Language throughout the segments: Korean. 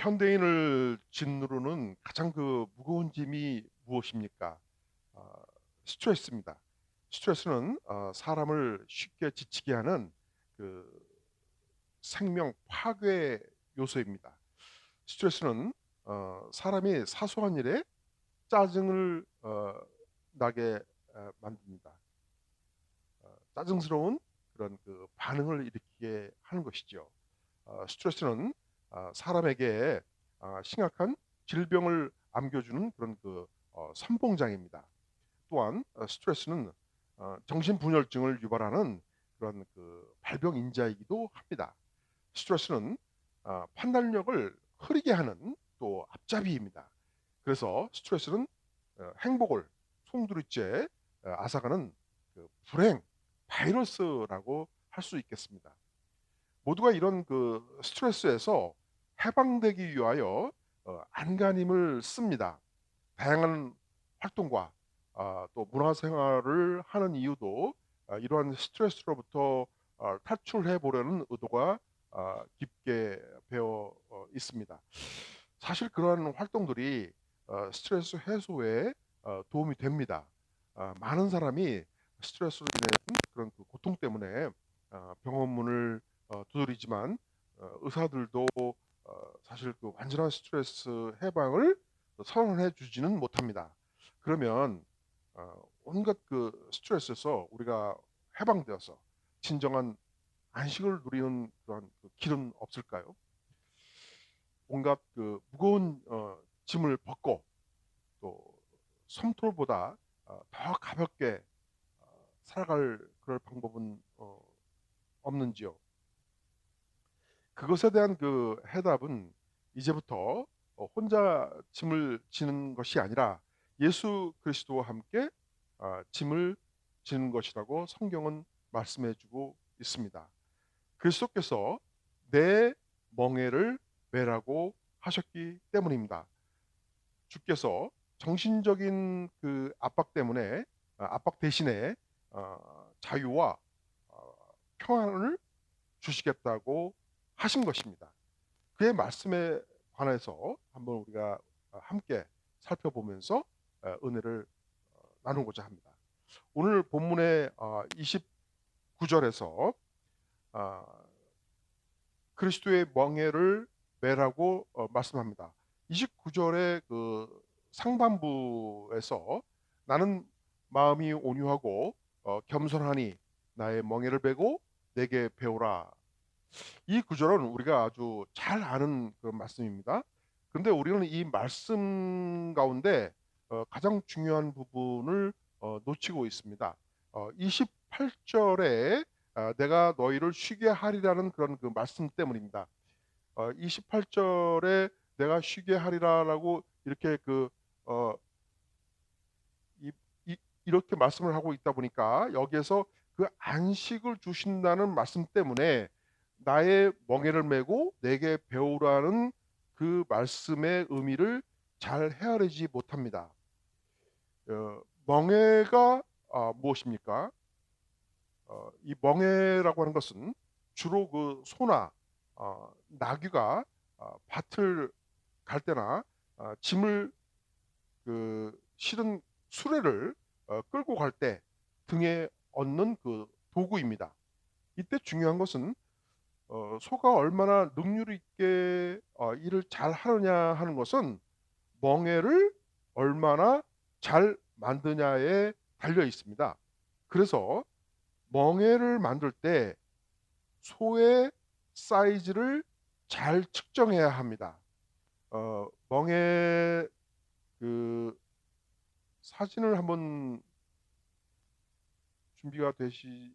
현대인을 짓누르는 가장 무거운 짐이 무엇입니까? 어, 스트레스입니다. 스트레스는 사람을 쉽게 지치게 하는 그 생명 파괴 요소입니다. 스트레스는 사람이 사소한 일에 짜증을 나게 만듭니다. 짜증스러운 그런 반응을 일으키게 하는 것이죠. 스트레스는 사람에게 심각한 질병을 안겨주는 그런 선봉장입니다. 또한 스트레스는 정신분열증을 유발하는 그런 발병 인자이기도 합니다. 스트레스는 판단력을 흐리게 하는 또 앞잡이입니다. 그래서 스트레스는 행복을 송두리째 앗아가는 불행 바이러스라고 할 수 있겠습니다. 모두가 이런 스트레스에서 해방되기 위하여 안간힘을 씁니다. 다양한 활동과 또 문화생활을 하는 이유도 이러한 스트레스로부터 탈출해 보려는 의도가 깊게 배어 있습니다. 사실 그러한 활동들이 스트레스 해소에 도움이 됩니다. 많은 사람이 스트레스로 인해 그런 고통 때문에 병원문을 두드리지만 의사들도 사실 완전한 스트레스 해방을 선언해 주지는 못합니다. 그러면 온갖 스트레스에서 우리가 해방되어서 진정한 안식을 누리는 그런 길은 없을까요? 온갖 무거운 짐을 벗고 또 솜털보다 더 가볍게 살아갈 그럴 방법은 없는지요? 그것에 대한 해답은 이제부터 혼자 짐을 지는 것이 아니라 예수 그리스도와 함께 짐을 지는 것이라고 성경은 말씀해 주고 있습니다. 그리스도께서 내 멍에를 메라고 하셨기 때문입니다. 주께서 정신적인 압박 때문에 압박 대신에 자유와 평안을 주시겠다고 하신 것입니다. 그의 말씀에 관해서 한번 우리가 함께 살펴보면서 은혜를 나누고자 합니다. 오늘 본문의 29절에서 그리스도의 멍에를 매라고 말씀합니다. 29절의 상반부에서 나는 마음이 온유하고 겸손하니 나의 멍에를 메고 내게 배우라. 이 구절은 우리가 아주 잘 아는 그런 말씀입니다. 그런데 우리는 이 말씀 가운데 가장 중요한 부분을 놓치고 있습니다. 28절에 내가 너희를 쉬게 하리라는 그런 말씀 때문입니다. 28절에 내가 쉬게 하리라라고 이렇게 어, 이, 이렇게 말씀을 하고 있다 보니까 여기에서 안식을 주신다는 말씀 때문에 나의 멍에를 메고 내게 배우라는 말씀의 의미를 잘 헤아리지 못합니다. 멍에가 무엇입니까? 이 멍에라고 하는 것은 주로 소나 나귀가 밭을 갈 때나 짐을 실은 수레를 끌고 갈 때 등에 얹는 도구입니다. 이때 중요한 것은 소가 얼마나 능률 있게 일을 잘 하느냐 하는 것은 멍에를 얼마나 잘 만드냐에 달려 있습니다. 그래서 멍에를 만들 때 소의 사이즈를 잘 측정해야 합니다. 멍에 사진을 한번 준비가 되시면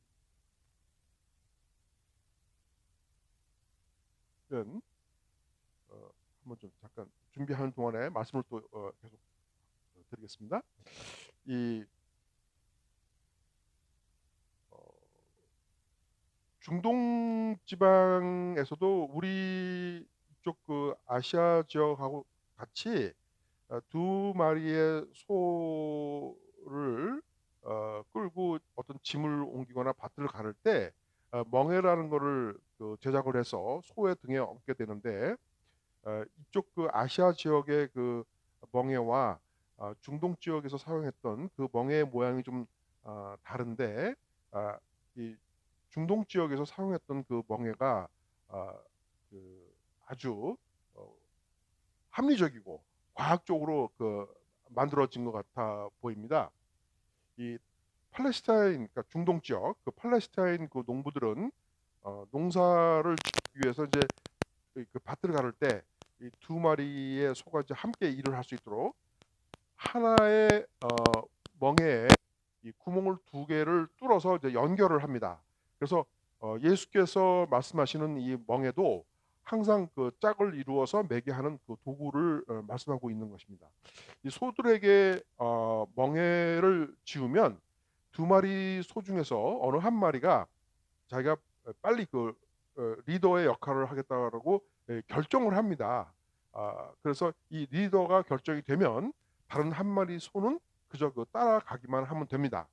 한번 좀 잠깐 준비하는 동안에 말씀을 또 계속 드리겠습니다. 이 어, 중동 지방에서도 우리 이쪽 아시아 지역하고 같이 두 마리의 소를 끌고 어떤 짐을 옮기거나 밭을 가를 때 멍에라는 거를 제작을 해서 소의 등에 얹게 되는데 이쪽 그 아시아 지역의 그 멍에와 중동 지역에서 사용했던 그 멍에의 모양이 좀 다른데, 아 이 중동 지역에서 사용했던 그 멍에가 아 그 아주 어 합리적이고 과학적으로 만들어진 것 같아 보입니다. 이 팔레스타인, 그러니까 중동 지역 그 팔레스타인 그 농부들은 농사를 짓기 위해서 이제 그 밭을 가를 때 이 두 마리의 소가 이제 함께 일을 할 수 있도록 하나의 멍에에 이 구멍을 두 개를 뚫어서 이제 연결을 합니다. 그래서 예수께서 말씀하시는 이 멍에도 항상 그 짝을 이루어서 매게 하는 그 도구를 말씀하고 있는 것입니다. 이 소들에게 멍에를 지우면 두 마리 소 중에서 어느 한 마리가 자기가 빨리 리더의 역할을 하겠다라고 결정을 합니다. 그래서 이 리더가 결정이 되면 다른 한 마리 소는 그저 따라가기만 하면 됩니다.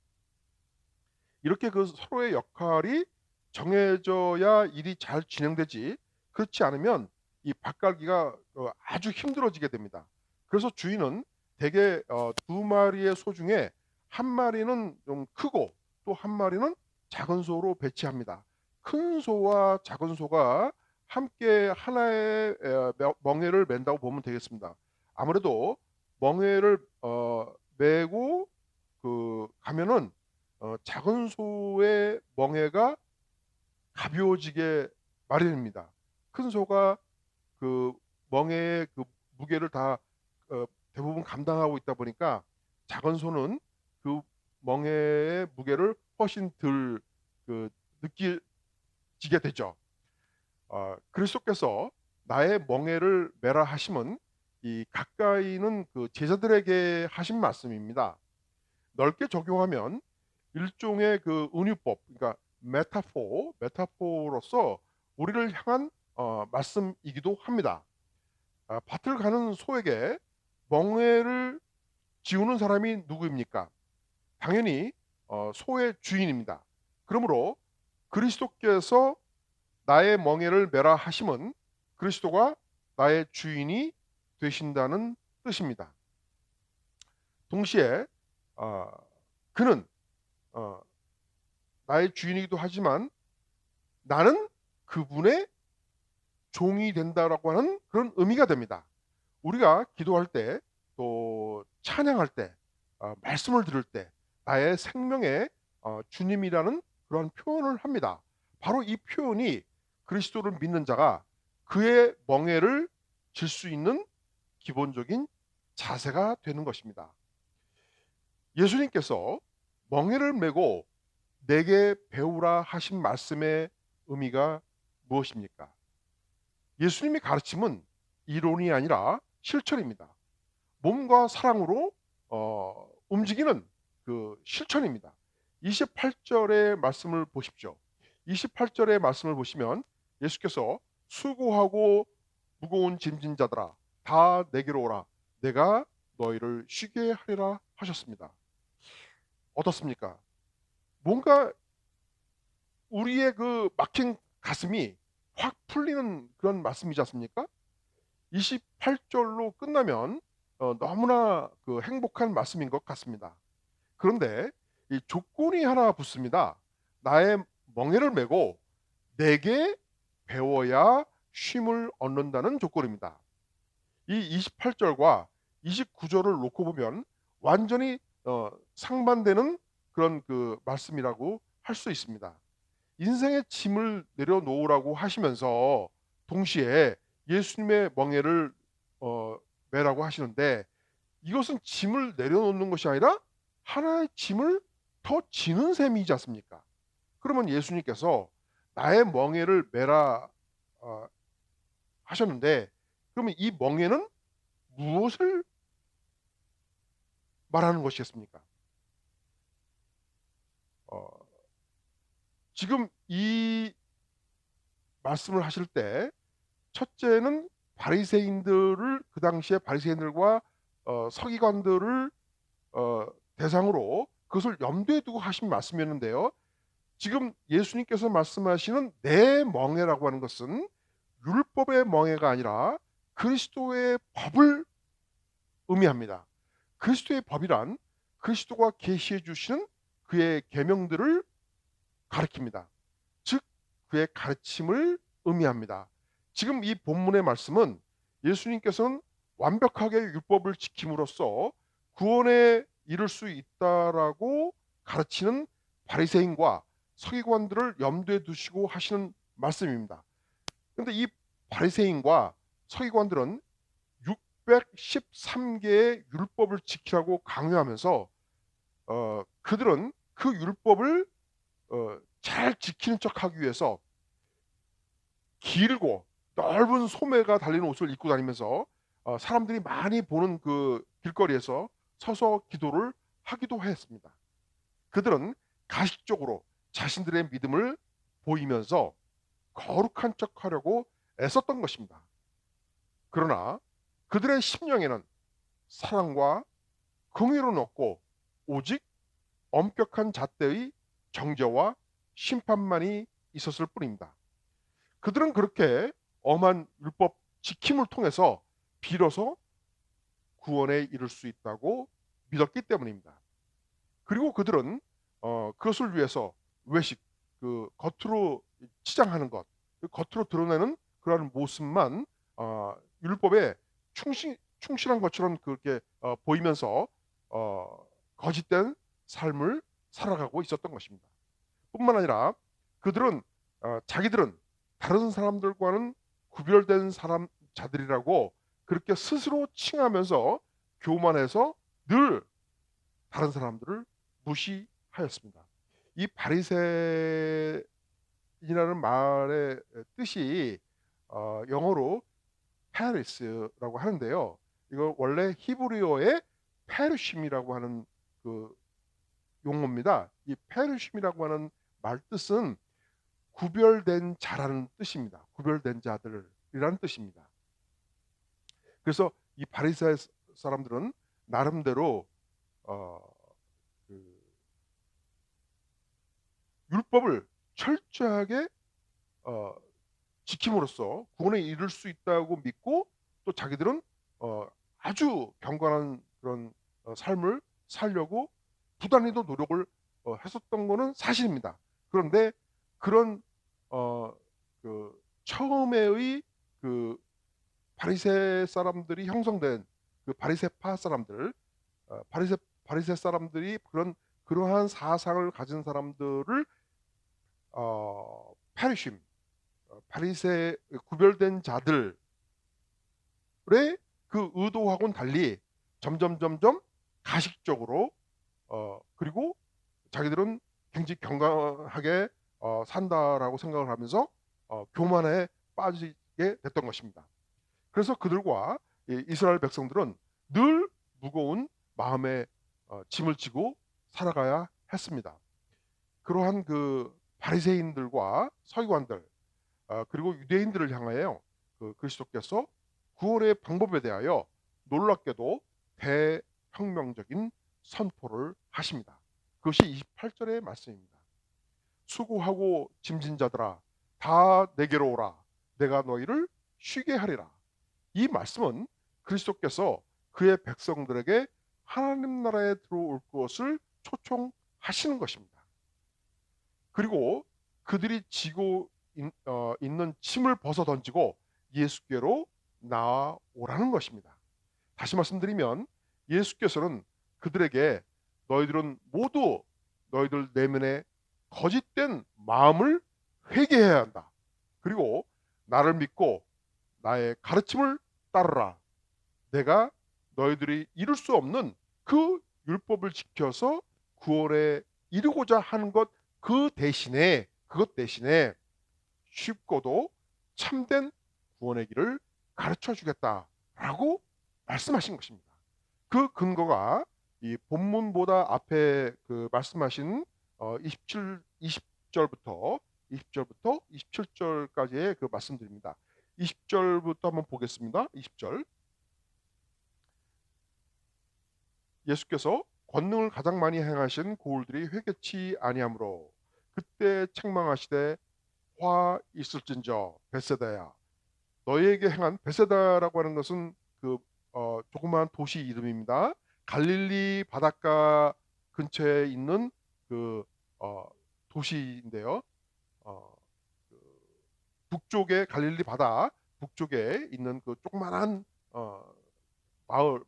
이렇게 그 서로의 역할이 정해져야 일이 잘 진행되지, 그렇지 않으면 이 밭갈기가 아주 힘들어지게 됩니다. 그래서 주인은 대개 두 마리의 소 중에 한 마리는 좀 크고 또 한 마리는 작은 소로 배치합니다. 큰 소와 작은 소가 함께 하나의 멍에를 맨다고 보면 되겠습니다. 아무래도 멍에를 메고 가면은 작은 소의 멍에가 가벼워지게 마련입니다. 큰 소가 그 멍에의 그 무게를 다 대부분 감당하고 있다 보니까 작은 소는 그 멍에의 무게를 훨씬 덜 느끼지게 되죠. 그리스도께서 나의 멍에를 메라 하심은 이 가까이는 그 제자들에게 하신 말씀입니다. 넓게 적용하면 일종의 그 은유법, 그러니까 메타포로서 우리를 향한 말씀이기도 합니다. 밭을 가는 소에게 멍에를 지우는 사람이 누구입니까? 당연히 소의 주인입니다. 그러므로 그리스도께서 나의 멍에를 메라 하심은 그리스도가 나의 주인이 되신다는 뜻입니다. 동시에 어, 그는 어, 나의 주인이기도 하지만 나는 그분의 종이 된다라고 하는 그런 의미가 됩니다. 우리가 기도할 때 또 찬양할 때 말씀을 들을 때 나의 생명의 주님이라는 그런 표현을 합니다. 바로 이 표현이 그리스도를 믿는 자가 그의 멍에를 질 수 있는 기본적인 자세가 되는 것입니다. 예수님께서 멍에를 메고 내게 배우라 하신 말씀의 의미가 무엇입니까? 예수님의 가르침은 이론이 아니라 실천입니다. 몸과 사랑으로 움직이는 그 실천입니다. 28절의 말씀을 보십시오. 28절의 말씀을 보시면 예수께서 수고하고 무거운 짐진 자들아 다 내게로 오라 내가 너희를 쉬게 하리라 하셨습니다. 어떻습니까? 뭔가 우리의 그 막힌 가슴이 확 풀리는 그런 말씀이지 않습니까? 28절로 끝나면 너무나 행복한 말씀인 것 같습니다. 그런데 이 조건이 하나 붙습니다. 나의 멍에를 메고 내게 배워야 쉼을 얻는다는 조건입니다. 이 28절과 29절을 놓고 보면 완전히 상반되는 그런 말씀이라고 할 수 있습니다. 인생의 짐을 내려놓으라고 하시면서 동시에 예수님의 멍에를 메라고 하시는데, 이것은 짐을 내려놓는 것이 아니라 하나의 짐을 더 지는 셈이지 않습니까? 그러면 예수님께서 나의 멍에를 메라 하셨는데, 그러면 이 멍에는 무엇을 말하는 것이겠습니까? 어, 지금 이 말씀을 하실 때 첫째는 바리새인들을, 그 당시에 바리새인들과 서기관들을 대상으로 그것을 염두에 두고 하신 말씀이었는데요. 지금 예수님께서 말씀하시는 내 멍에라고 하는 것은 율법의 멍에가 아니라 그리스도의 법을 의미합니다. 그리스도의 법이란 그리스도가 계시해 주시는 그의 계명들을 가리킵니다. 즉 그의 가르침을 의미합니다. 지금 이 본문의 말씀은 예수님께서는 완벽하게 율법을 지킴으로써 구원에 이를 수 있다라고 가르치는 바리새인과 서기관들을 염두에 두시고 하시는 말씀입니다. 그런데 이 바리새인과 서기관들은 613개의 율법을 지키라고 강요하면서 그들은 그 율법을 잘 지키는 척하기 위해서 길고 넓은 소매가 달린 옷을 입고 다니면서 사람들이 많이 보는 그 길거리에서 서서 기도를 하기도 했습니다. 그들은 가식적으로 자신들의 믿음을 보이면서 거룩한 척하려고 애썼던 것입니다. 그러나 그들의 심령에는 사랑과 긍휼은 없고 오직 엄격한 잣대의 정죄와 심판만이 있었을 뿐입니다. 그들은 그렇게 엄한 율법 지킴을 통해서 비로소 구원에 이를 수 있다고 믿었기 때문입니다. 그리고 그들은 그것을 위해서 외식, 그 겉으로 치장하는 것, 그 겉으로 드러내는 그러한 모습만 율법에 충실한 것처럼 그렇게 보이면서 거짓된 삶을 살아가고 있었던 것입니다. 뿐만 아니라 그들은 자기들은 다른 사람들과는 구별된 사람 자들이라고 그렇게 스스로 칭하면서 교만해서 늘 다른 사람들을 무시하였습니다. 이 바리새인이라는 말의 뜻이 영어로 파리스라고 하는데요. 이거 원래 히브리어의 페르심이라고 하는 그 용어입니다. 이 페르심이라고 하는 말 뜻은 구별된 자라는 뜻입니다. 구별된 자들이라는 뜻입니다. 그래서 이 바리새 사람들은 나름대로 어, 그 율법을 철저하게 어, 지킴으로써 구원에 이를 수 있다고 믿고 또 자기들은 아주 경건한 그런 삶을 살려고 부단히도 노력을 했었던 거는 사실입니다. 그런데 그런 어, 그 처음에의 그 바리새 사람들이 형성된 그 바리새파 사람들, 바리새 사람들이 그러한 사상을 가진 사람들을 페리심, 바리새 구별된 자들의 그 의도하고는 달리 점점 가식적으로 그리고 자기들은 굉장히 경건하게 산다라고 생각을 하면서 교만에 빠지게 됐던 것입니다. 그래서 그들과 이스라엘 백성들은 늘 무거운 마음의 짐을 지고 살아가야 했습니다. 그러한 그 바리새인들과 서기관들 그리고 유대인들을 향하여 그 그리스도께서 구원의 방법에 대하여 놀랍게도 대혁명적인 선포를 하십니다. 그것이 28절의 말씀입니다. 수고하고 짐진 자들아 다 내게로 오라 내가 너희를 쉬게 하리라. 이 말씀은 그리스도께서 그의 백성들에게 하나님 나라에 들어올 것을 초청하시는 것입니다. 그리고 그들이 지고 있는 짐을 벗어 던지고 예수께로 나아오라는 것입니다. 다시 말씀드리면 예수께서는 그들에게 너희들은 모두 너희들 내면의 거짓된 마음을 회개해야 한다. 그리고 나를 믿고 나의 가르침을 따르라. 내가 너희들이 이룰 수 없는 그 율법을 지켜서 구원에 이르고자 하는 그것 대신에 쉽고도 참된 구원의 길을 가르쳐 주겠다라고 말씀하신 것입니다. 그 근거가 이 본문보다 앞에 그 말씀하신 20절부터 27절까지의 그 말씀드립니다. 20절부터 한번 보겠습니다. 20절. 예수께서 권능을 가장 많이 행하신 고울들이 회개치 아니하므로 그때 책망하시되 화 있을진저 벳세다야 너희에게 행한 베세다라고 하는 것은 그 조그마한 도시 이름입니다. 갈릴리 바닷가 근처에 있는 그 어, 도시인데요. 어, 그 북쪽에 갈릴리 바다 북쪽에 있는 그 조그마한 어,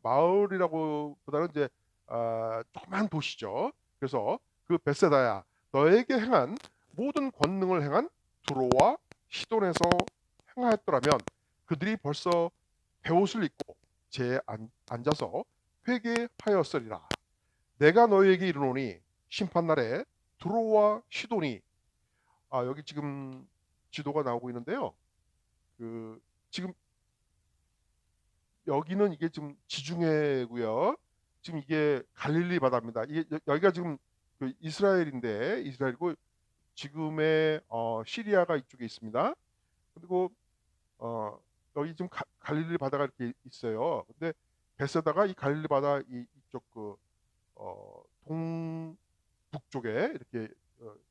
마을이라고보다는 이제 조그마한 도시죠. 그래서 그 베세다야, 너에게 행한 모든 권능을 행한 두로와 시돈에서 행하였더라면 그들이 벌써 베옷을 입고 제 앉아서 회개하였으리라. 내가 너희에게 이르노니 심판날에 두로와 시돈이, 여기 지금 지도가 나오고 있는데요. 그 지금 여기는 이게 지금 지중해고요. 지금 이게 갈릴리 바다입니다. 이게 여기가 지금 그 이스라엘인데, 이스라엘이고 지금의 시리아가 이쪽에 있습니다. 그리고 어, 여기 지금 갈릴리 바다가 이렇게 있어요. 근데 베세다가 이 갈릴리 바다 이쪽 그 동북쪽에 이렇게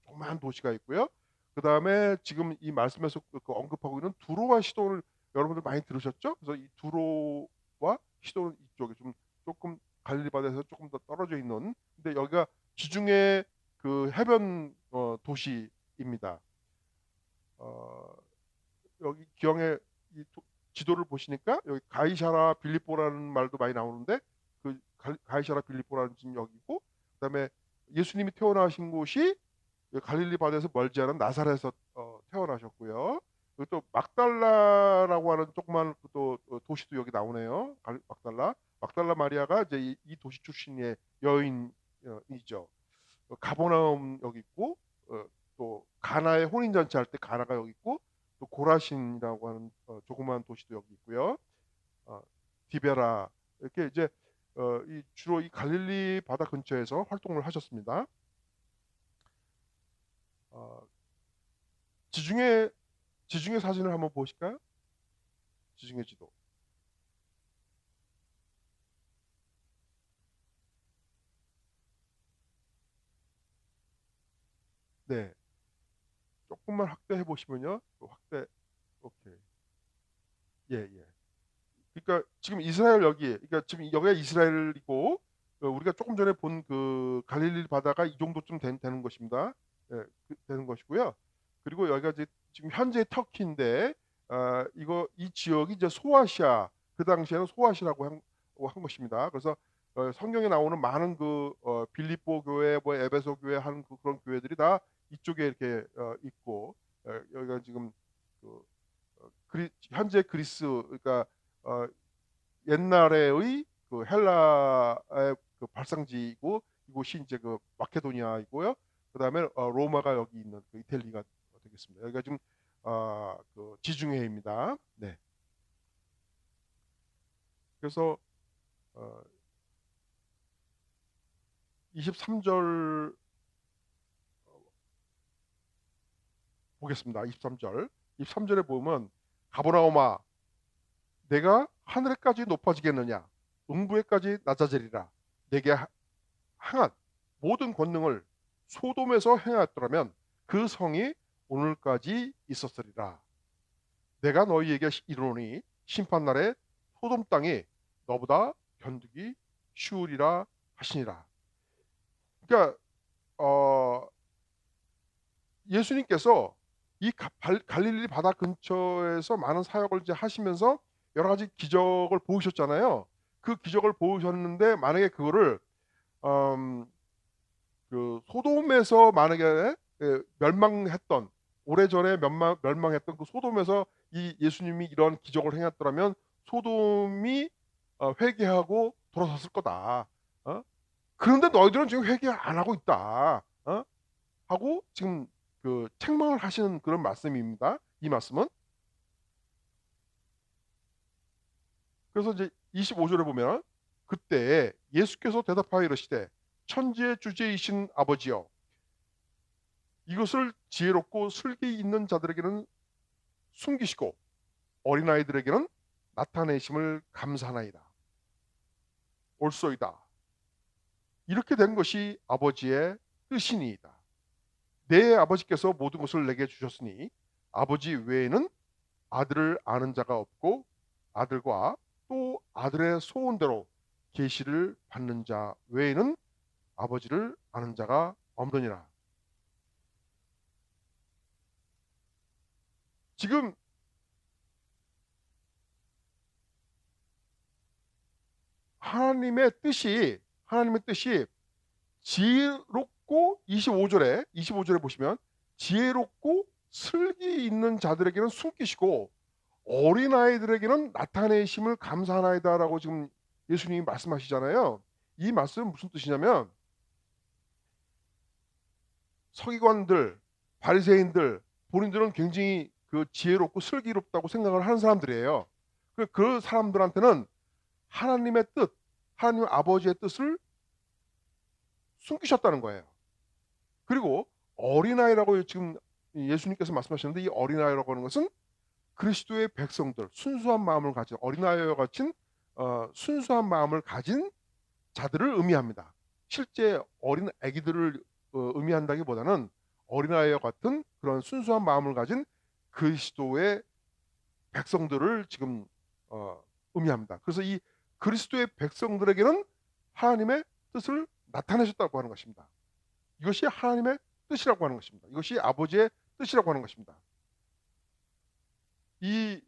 조그마한 도시가 있고요. 그 다음에 지금 이 말씀에서 그 언급하고 있는 두로와 시돈을 여러분들 많이 들으셨죠? 그래서 이 두로와 시돈 이쪽에 좀 조금 갈릴리 바다에서 조금 더 떨어져 있는, 근데 여기가 지중해 그 해변 도시입니다. 어, 여기 기왕에 이 지도를 보시니까 여기 가이사라 빌립보라는 말도 많이 나오는데, 그 가이사라 빌립보라는 지금 여기고, 그다음에 예수님이 태어나신 곳이 갈릴리 바다에서 멀지 않은 나사렛에서 태어나셨고요. 그리고 또 막달라라고 하는 조그만 또 도시도 여기 나오네요. 막달라 마리아가 이제 이 도시 출신의 여인이죠. 가버나움 여기 있고, 또 가나의 혼인잔치 할 때 가나가 여기 있고, 또 고라신이라고 하는 조그마한 도시도 여기 있고요. 어, 디베라, 이렇게 이제 주로 이 갈릴리 바다 근처에서 활동을 하셨습니다. 어, 지중해 사진을 한번 보실까요? 지중해 지도. 네, 조금만 확대해 보시면요. 확대. 오케이. 예, 예. 그러니까 지금 이스라엘 여기, 그러니까 지금 여기가 이스라엘이고, 우리가 조금 전에 본 그 갈릴리 바다가 이 정도쯤 되는 것입니다. 예, 되는 것이고요. 그리고 여기가 지금 현재 터키인데, 이 지역이 이제 소아시아, 그 당시에는 소아시라고 한 것입니다. 그래서 성경에 나오는 많은 그 빌립보 교회, 뭐 에베소 교회 하는 그런 교회들이 다 이쪽에 이렇게 있고, 여기가 지금 그 현재 그리스, 그러니까 어, 옛날에의 그 헬라의 그 발상지이고, 이곳이 이제 그 마케도니아이고요. 그다음에 로마가 여기 있는 그 이탈리가 되겠습니다. 여기가 지금 그 지중해입니다. 네. 그래서 어, 23절 보겠습니다. 23절. 23절에 보면 가버나움아, 내가 하늘에까지 높아지겠느냐, 음부에까지 낮아지리라. 내게 행한 모든 권능을 소돔에서 행하였더라면 그 성이 오늘까지 있었으리라. 내가 너희에게 이르노니 심판날에 소돔 땅이 너보다 견디기 쉬우리라 하시니라. 그러니까 예수님께서 이 갈릴리 바다 근처에서 많은 사역을 이제 하시면서 여러 가지 기적을 보이셨잖아요. 그 기적을 보이셨는데, 만약에 그거를 음, 그 소돔에서 만약에 멸망했던, 오래전에 멸망했던 그 소돔에서 이 예수님이 이런 기적을 행했더라면 소돔이 회개하고 돌아섰을 거다. 어? 그런데 너희들은 지금 회개 안 하고 있다. 하고 지금 그 책망을 하시는 그런 말씀입니다. 이 말씀은. 그래서 이제 25절에 보면 그때 예수께서 대답하여 이르시되 천지의 주제이신 아버지여, 이것을 지혜롭고 슬기 있는 자들에게는 숨기시고 어린아이들에게는 나타내심을 감사하나이다. 옳소이다. 이렇게 된 것이 아버지의 뜻이니이다. 내 아버지께서 모든 것을 내게 주셨으니 아버지 외에는 아들을 아는 자가 없고 아들과 또 아들의 소원대로 계시를 받는 자 외에는 아버지를 아는 자가 없느니라. 지금 하나님의 뜻이 지혜롭고 25절에 보시면 지혜롭고 슬기 있는 자들에게는 숨기시고 어린아이들에게는 나타내심을 감사하나이다라고 지금 예수님이 말씀하시잖아요. 이 말씀은 무슨 뜻이냐면 서기관들, 바리새인들 본인들은 굉장히 그 지혜롭고 슬기롭다고 생각을 하는 사람들이에요. 그 사람들한테는 하나님의 뜻, 하나님 아버지의 뜻을 숨기셨다는 거예요. 그리고 어린아이라고 지금 예수님께서 말씀하셨는데 이 어린아이라고 하는 것은 그리스도의 백성들, 순수한 마음을 가진 어린아이와 같은 순수한 마음을 가진 자들을 의미합니다. 실제 어린 아기들을 의미한다기보다는 어린아이와 같은 그런 순수한 마음을 가진 그리스도의 백성들을 지금 의미합니다. 그래서 이 그리스도의 백성들에게는 하나님의 뜻을 나타내셨다고 하는 것입니다. 이것이 하나님의 뜻이라고 하는 것입니다. 이것이 아버지의 뜻이라고 하는 것입니다. 이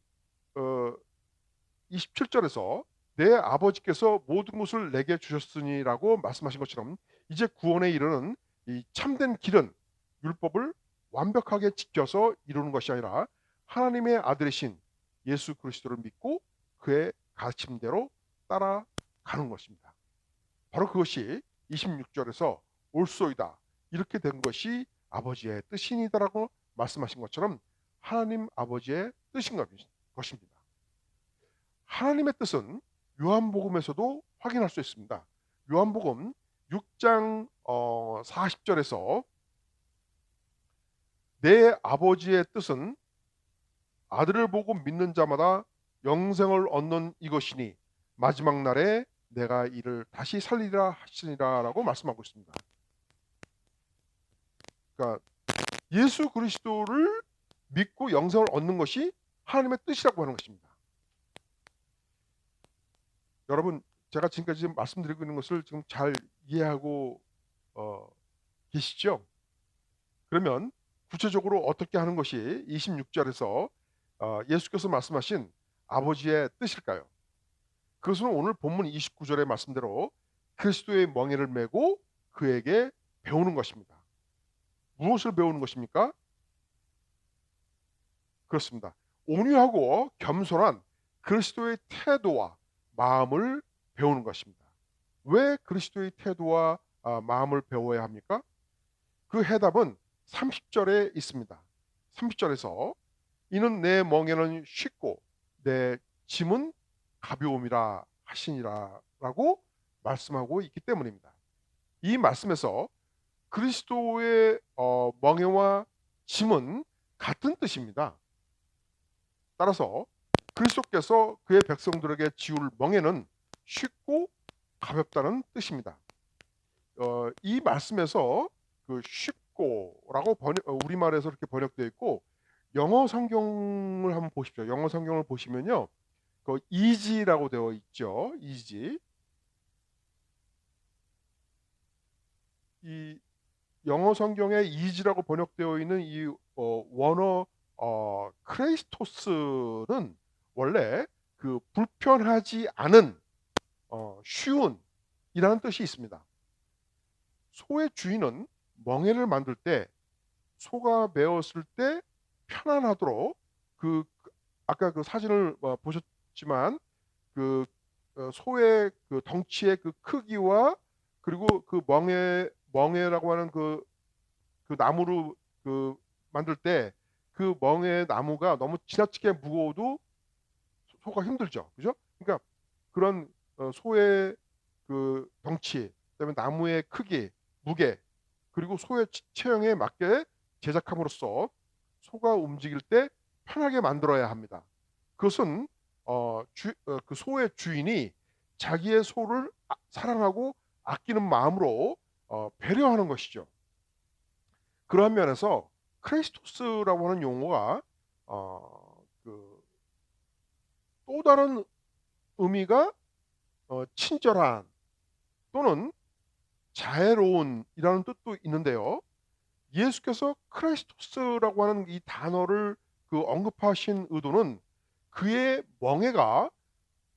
27절에서 내 아버지께서 모든 것을 내게 주셨으니라고 말씀하신 것처럼 이제 구원에 이르는 이 참된 길은 율법을 완벽하게 지켜서 이루는 것이 아니라 하나님의 아들이신 예수 그리스도를 믿고 그의 가르침대로 따라가는 것입니다. 바로 그것이 26절에서 올소이다 이렇게 된 것이 아버지의 뜻이니다라고 말씀하신 것처럼 하나님 아버지의 뜻인 것입니다. 하나님의 뜻은 요한복음에서도 확인할 수 있습니다. 요한복음 6장 40절에서 내 아버지의 뜻은 아들을 보고 믿는 자마다 영생을 얻는 이것이니 마지막 날에 내가 이를 다시 살리라 하시니라라고 말씀하고 있습니다. 그러니까 예수 그리스도를 믿고 영생을 얻는 것이 하나님의 뜻이라고 하는 것입니다. 여러분, 제가 지금까지 말씀드리고 있는 것을 지금 잘 이해하고 계시죠? 그러면 구체적으로 어떻게 하는 것이 26절에서 예수께서 말씀하신 아버지의 뜻일까요? 그것은 오늘 본문 29절의 말씀대로 그리스도의 멍에를 메고 그에게 배우는 것입니다. 무엇을 배우는 것입니까? 그렇습니다. 온유하고 겸손한 그리스도의 태도와 마음을 배우는 것입니다. 왜 그리스도의 태도와 마음을 배워야 합니까? 그 해답은 30절에 있습니다. 30절에서 이는 내 멍에는 쉽고 내 짐은 가벼움이라 하시니라 라고 말씀하고 있기 때문입니다. 이 말씀에서 그리스도의 멍에와 짐은 같은 뜻입니다. 따라서 그리스도께서 그의 백성들에게 지울 멍에는 쉽고 가볍다는 뜻입니다. 이 말씀에서 그 쉽고라고 우리말에서 이렇게 번역되어 있고 영어 성경을 한번 보십시오. 영어 성경을 보시면요. 그 easy라고 되어 있죠. easy. 이 영어 성경에 easy라고 번역되어 있는 이 원어 크레이스토스는 원래 그 불편하지 않은 쉬운 이라는 뜻이 있습니다. 소의 주인은 멍에를 만들 때 소가 메었을 때 편안하도록 그 아까 그 사진을 보셨지만 그 소의 그 덩치의 그 크기와 그리고 그 멍에라고 하는 그 나무로 그 만들 때 그 멍에 나무가 너무 지나치게 무거워도 소가 힘들죠. 그죠? 그러니까 그런 소의 그 덩치, 그다음에 나무의 크기, 무게, 그리고 소의 체형에 맞게 제작함으로써 소가 움직일 때 편하게 만들어야 합니다. 그것은 그 소의 주인이 자기의 소를 사랑하고 아끼는 마음으로 배려하는 것이죠. 그러한 면에서 크레이스토스라고 하는 용어가 또 다른 의미가 친절한 또는 자애로운이라는 뜻도 있는데요. 예수께서 크리스토스라고 하는 이 단어를 언급하신 의도는 그의 멍에가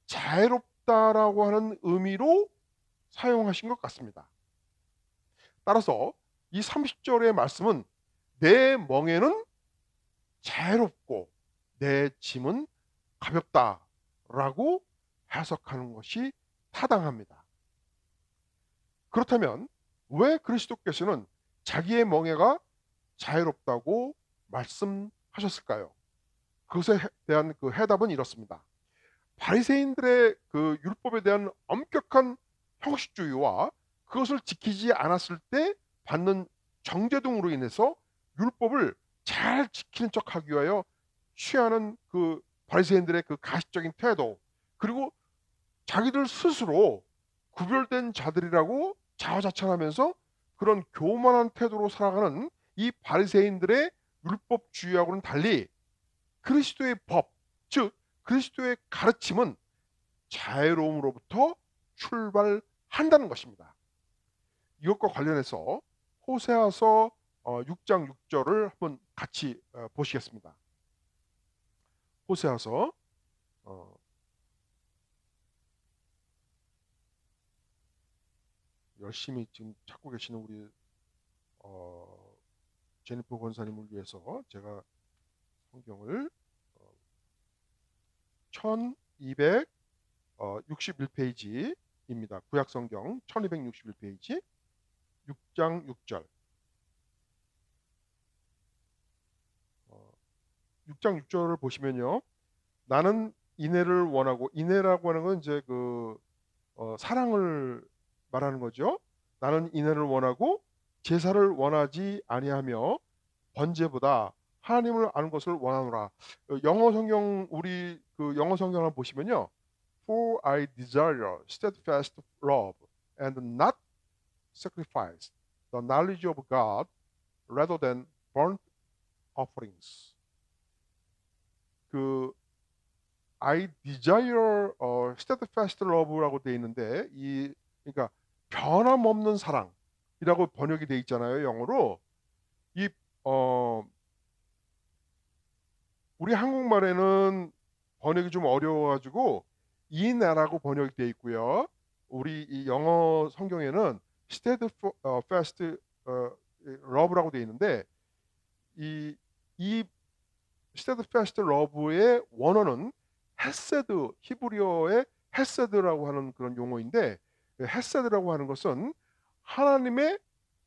자애롭다라고 하는 의미로 사용하신 것 같습니다. 따라서 이 30절의 말씀은 내 멍에는 자애롭고 내 짐은 가볍다라고 해석하는 것이 타당합니다. 그렇다면 왜 그리스도께서는 자기의 멍에가 자유롭다고 말씀하셨을까요? 그것에 대한 해답은 이렇습니다. 바리새인들의 율법에 대한 엄격한 형식주의와 그것을 지키지 않았을 때 받는 정죄 등으로 인해서 율법을 잘 지키는 척하기 위하여 취하는 바리새인들의 가식적인 태도, 그리고 자기들 스스로 구별된 자들이라고 자화자찬하면서 그런 교만한 태도로 살아가는 이 바리새인들의 율법주의하고는 달리 그리스도의 법, 즉 그리스도의 가르침은 자애로움으로부터 출발한다는 것입니다. 이것과 관련해서 호세아서 6장 6절을 한번 같이 보시겠습니다. 호세아서 열심히 지금 찾고 계시는 우리 제니퍼 권사님을 위해서 제가 성경을 1261페이지입니다. 구약 성경 1261페이지 6장 6절. 6장 6절을 보시면요. 나는 인애를 원하고, 인애라고 하는 건 이제 사랑을 말하는 거죠. 나는 인애를 원하고 제사를 원하지 아니하며 번제보다 하나님을 아는 것을 원하노라. 영어 성경, 우리 영어 성경을 보시면요. For I desire steadfast love and not sacrifice, the knowledge of God rather than burnt offerings. I desire steadfast love라고 되어 있는데 그러니까 변함없는 사랑이라고 번역이 되어 있잖아요, 영어로. 이 우리 한국말에는 번역이 좀 어려워가지고 인애라고 번역이 되어 있고요. 우리 이 영어 성경에는 steadfast love라고 되어 있는데 이 steadfast love의 원어는 헤세드, 히브리어의 헤세드라고 하는 그런 용어인데, 헤세드라고 하는 것은 하나님의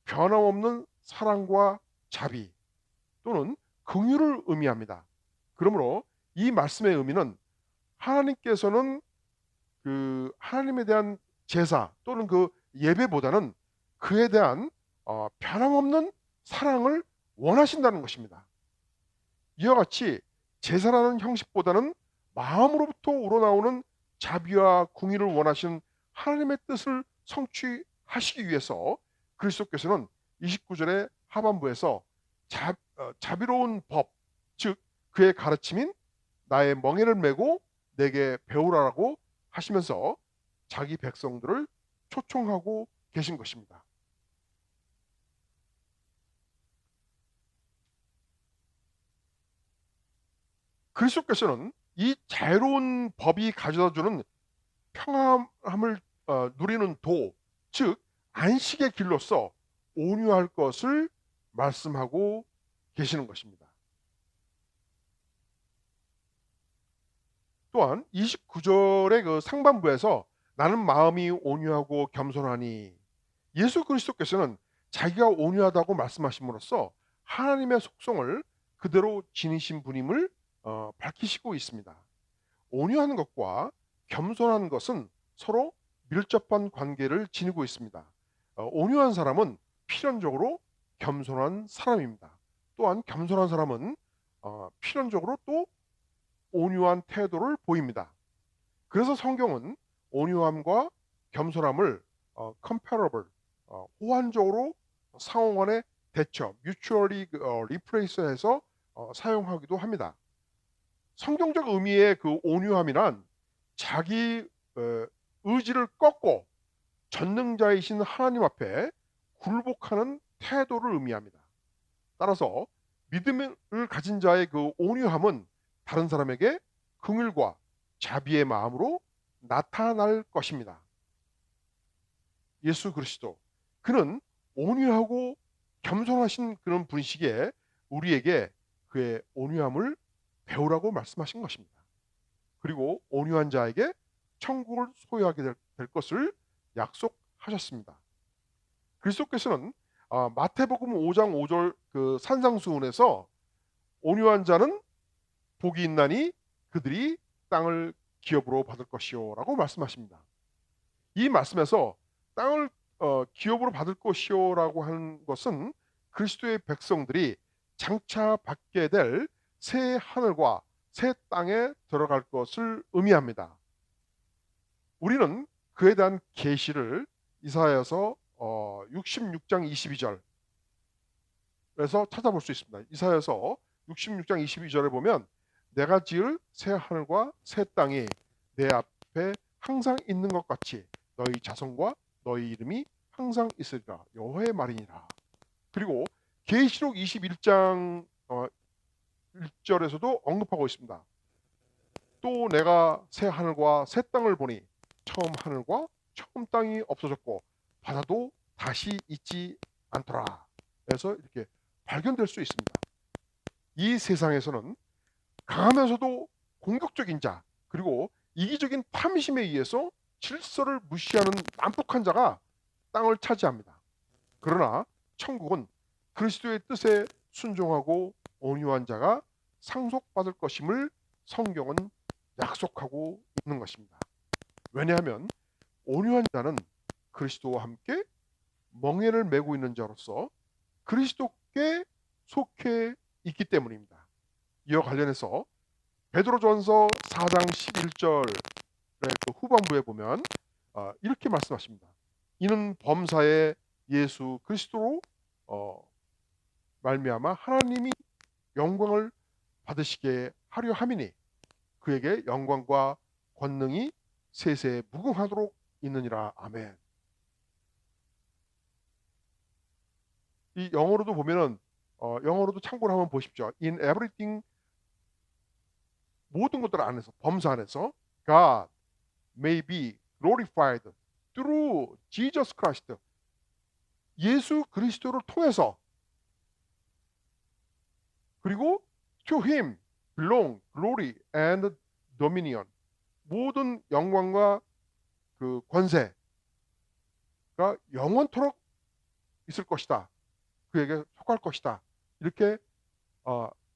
변함없는 사랑과 자비 또는 긍휼을 의미합니다. 그러므로 이 말씀의 의미는 하나님께서는 하나님에 대한 제사 또는 예배보다는 그에 대한 변함없는 사랑을 원하신다는 것입니다. 이와 같이 제사라는 형식보다는 마음으로부터 우러나오는 자비와 궁의를 원하시는 하나님의 뜻을 성취하시기 위해서 그리스도께서는 29절의 하반부에서 자비로운 법, 즉 그의 가르침인 나의 멍에를 메고 내게 배우라라고 하시면서 자기 백성들을 초청하고 계신 것입니다. 그리스도께서는 이 자유로운 법이 가져다주는 평안함을 누리는 즉 안식의 길로서 온유할 것을 말씀하고 계시는 것입니다. 또한 29절의 상반부에서 나는 마음이 온유하고 겸손하니, 예수 그리스도께서는 자기가 온유하다고 말씀하심으로써 하나님의 속성을 그대로 지니신 분임을 밝히시고 있습니다. 온유하는 것과 겸손한 것은 서로 밀접한 관계를 지니고 있습니다. 온유한 사람은 필연적으로 겸손한 사람입니다. 또한 겸손한 사람은 필연적으로 또 온유한 태도를 보입니다. 그래서 성경은 온유함과 겸손함을 comparable, 호환적으로 상호간의 대처, mutually replace해서 사용하기도 합니다. 성경적 의미의 그 온유함이란 자기 의지를 꺾고 전능자이신 하나님 앞에 굴복하는 태도를 의미합니다. 따라서 믿음을 가진 자의 그 온유함은 다른 사람에게 긍휼과 자비의 마음으로 나타날 것입니다. 예수 그리스도, 그는 온유하고 겸손하신 그런 분이시기에 우리에게 그의 온유함을 배우라고 말씀하신 것입니다. 그리고 온유한 자에게 천국을 소유하게 될 것을 약속하셨습니다. 그리스도께서는 마태복음 5장 5절 그 산상수훈에서 온유한 자는 복이 있나니 그들이 땅을 기업으로 받을 것이요라고 말씀하십니다. 이 말씀에서 땅을 기업으로 받을 것이요라고 하는 것은 그리스도의 백성들이 장차 받게 될 새 하늘과 새 땅에 들어갈 것을 의미합니다. 우리는 그에 대한 계시를 이사야서 66장 22절에서 찾아볼 수 있습니다. 이사야서 66장 22절에 보면 내가 지을 새 하늘과 새 땅이 내 앞에 항상 있는 것 같이 너희 자손과 너희 이름이 항상 있으리라. 여호와의 말이니라. 그리고 계시록 21장 1절에서도 언급하고 있습니다. 또 내가 새 하늘과 새 땅을 보니 처음 하늘과 처음 땅이 없어졌고 바다도 다시 있지 않더라. 그래서 이렇게 발견될 수 있습니다. 이 세상에서는 강하면서도 공격적인 자, 그리고 이기적인 탐심에 의해서 질서를 무시하는 난폭한 자가 땅을 차지합니다. 그러나 천국은 그리스도의 뜻에 순종하고 온유한 자가 상속받을 것임을 성경은 약속하고 있는 것입니다. 왜냐하면 온유한 자는 그리스도와 함께 멍에를 메고 있는 자로서 그리스도께 속해 있기 때문입니다. 이와 관련해서 베드로전서 4장 11절의 그 후반부에 보면 이렇게 말씀하십니다. 이는 범사에 예수 그리스도로 말미암아 하나님이 영광을 받으시게 하려 함이니 그에게 영광과 권능이 세세에 무궁하도록 있느니라. 아멘. 이 영어로도 보면은 영어로도 참고를 한번 보십시오. In everything, 모든 것들 안에서, 범사 안에서 God may be glorified through Jesus Christ. 예수 그리스도를 통해서, 그리고 to him belong glory and dominion. 모든 영광과 그 권세가 영원토록 있을 것이다. 그에게 속할 것이다. 이렇게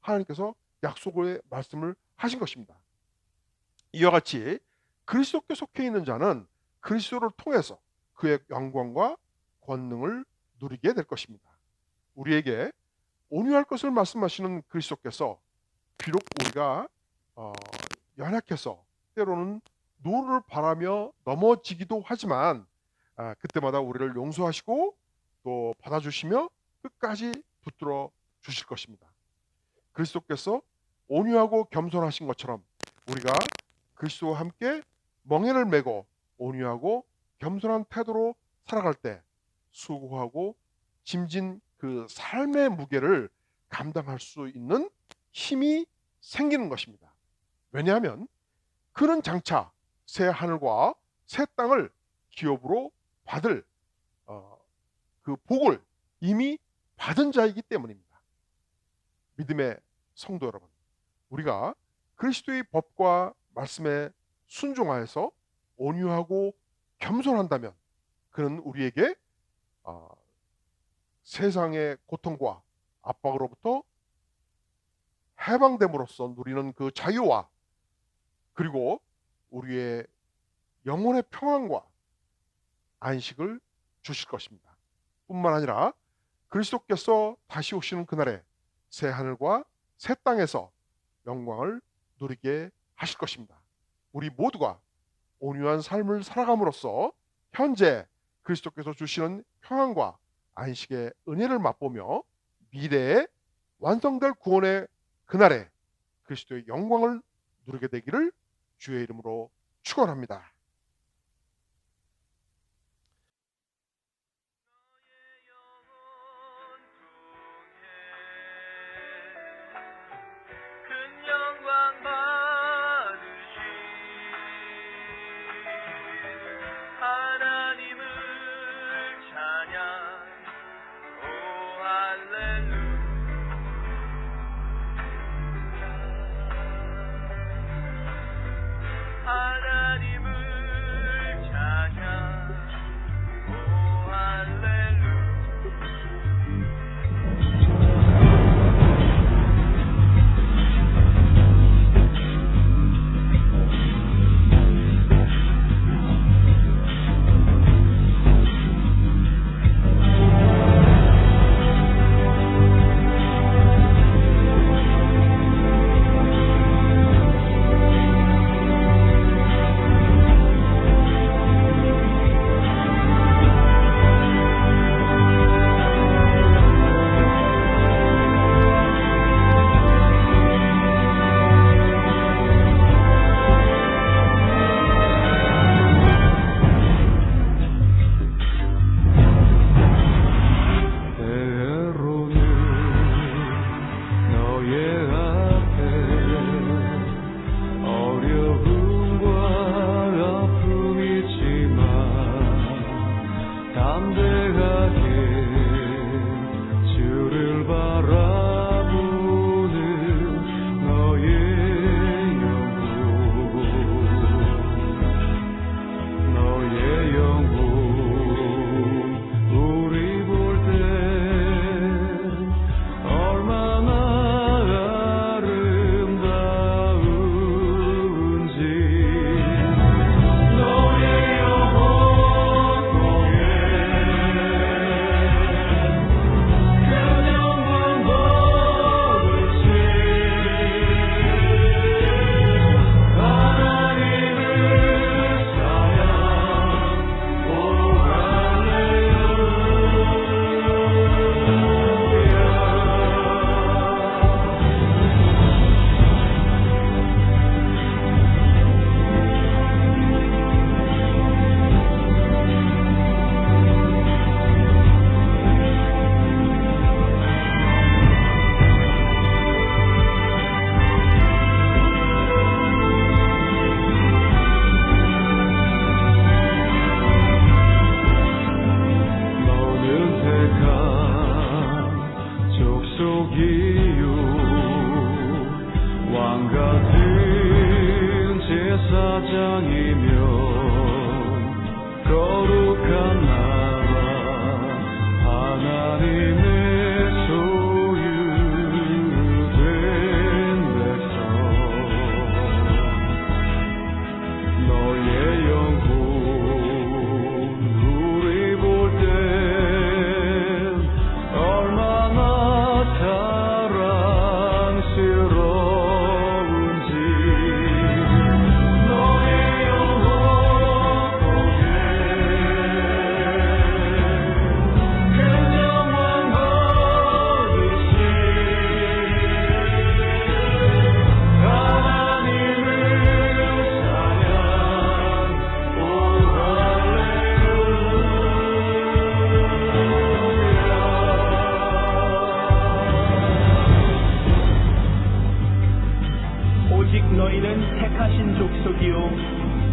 하나님께서 약속의 말씀을 하신 것입니다. 이와 같이 그리스도께 속해 있는 자는 그리스도를 통해서 그의 영광과 권능을 누리게 될 것입니다. 우리에게 온유할 것을 말씀하시는 그리스도께서 비록 우리가 연약해서 때로는 노를 바라며 넘어지기도 하지만 그때마다 우리를 용서하시고 또 받아주시며 끝까지 붙들어 주실 것입니다. 그리스도께서 온유하고 겸손하신 것처럼 우리가 그리스도와 함께 멍에를 메고 온유하고 겸손한 태도로 살아갈 때 수고하고 짐진 그 삶의 무게를 감당할 수 있는 힘이 생기는 것입니다. 왜냐하면 그는 장차 새 하늘과 새 땅을 기업으로 받을 그 복을 이미 받은 자이기 때문입니다. 믿음의 성도 여러분, 우리가 그리스도의 법과 말씀에 순종하여서 온유하고 겸손한다면 그는 우리에게 세상의 고통과 압박으로부터 해방됨으로써 누리는 그 자유와 그리고 우리의 영혼의 평안과 안식을 주실 것입니다. 뿐만 아니라 그리스도께서 다시 오시는 그날에 새 하늘과 새 땅에서 영광을 누리게 하실 것입니다. 우리 모두가 온유한 삶을 살아감으로써 현재 그리스도께서 주시는 평안과 안식의 은혜를 맛보며 미래에 완성될 구원의 그날에 그리스도의 영광을 누리게 되기를 주의 이름으로 축원합니다.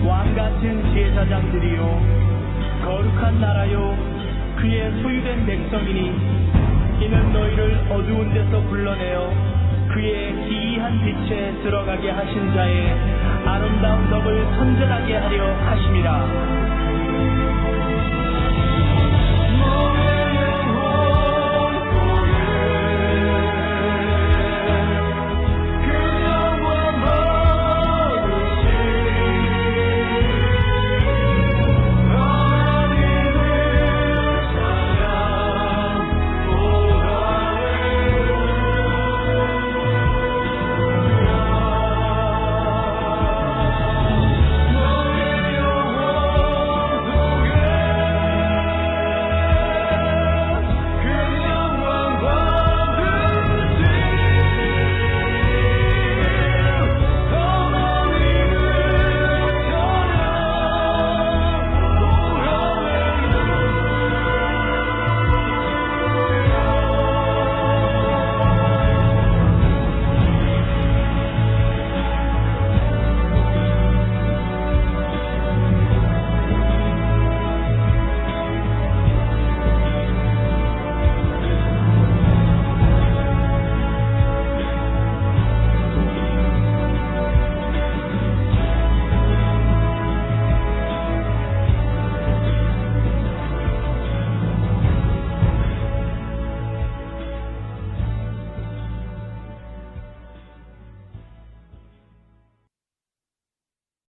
왕같은 제사장들이요 거룩한 나라요 그의 소유된 백성이니 이는 너희를 어두운 데서 불러내어 그의 기이한 빛에 들어가게 하신 자의 아름다운 덕을 선전하게 하려 하심이라.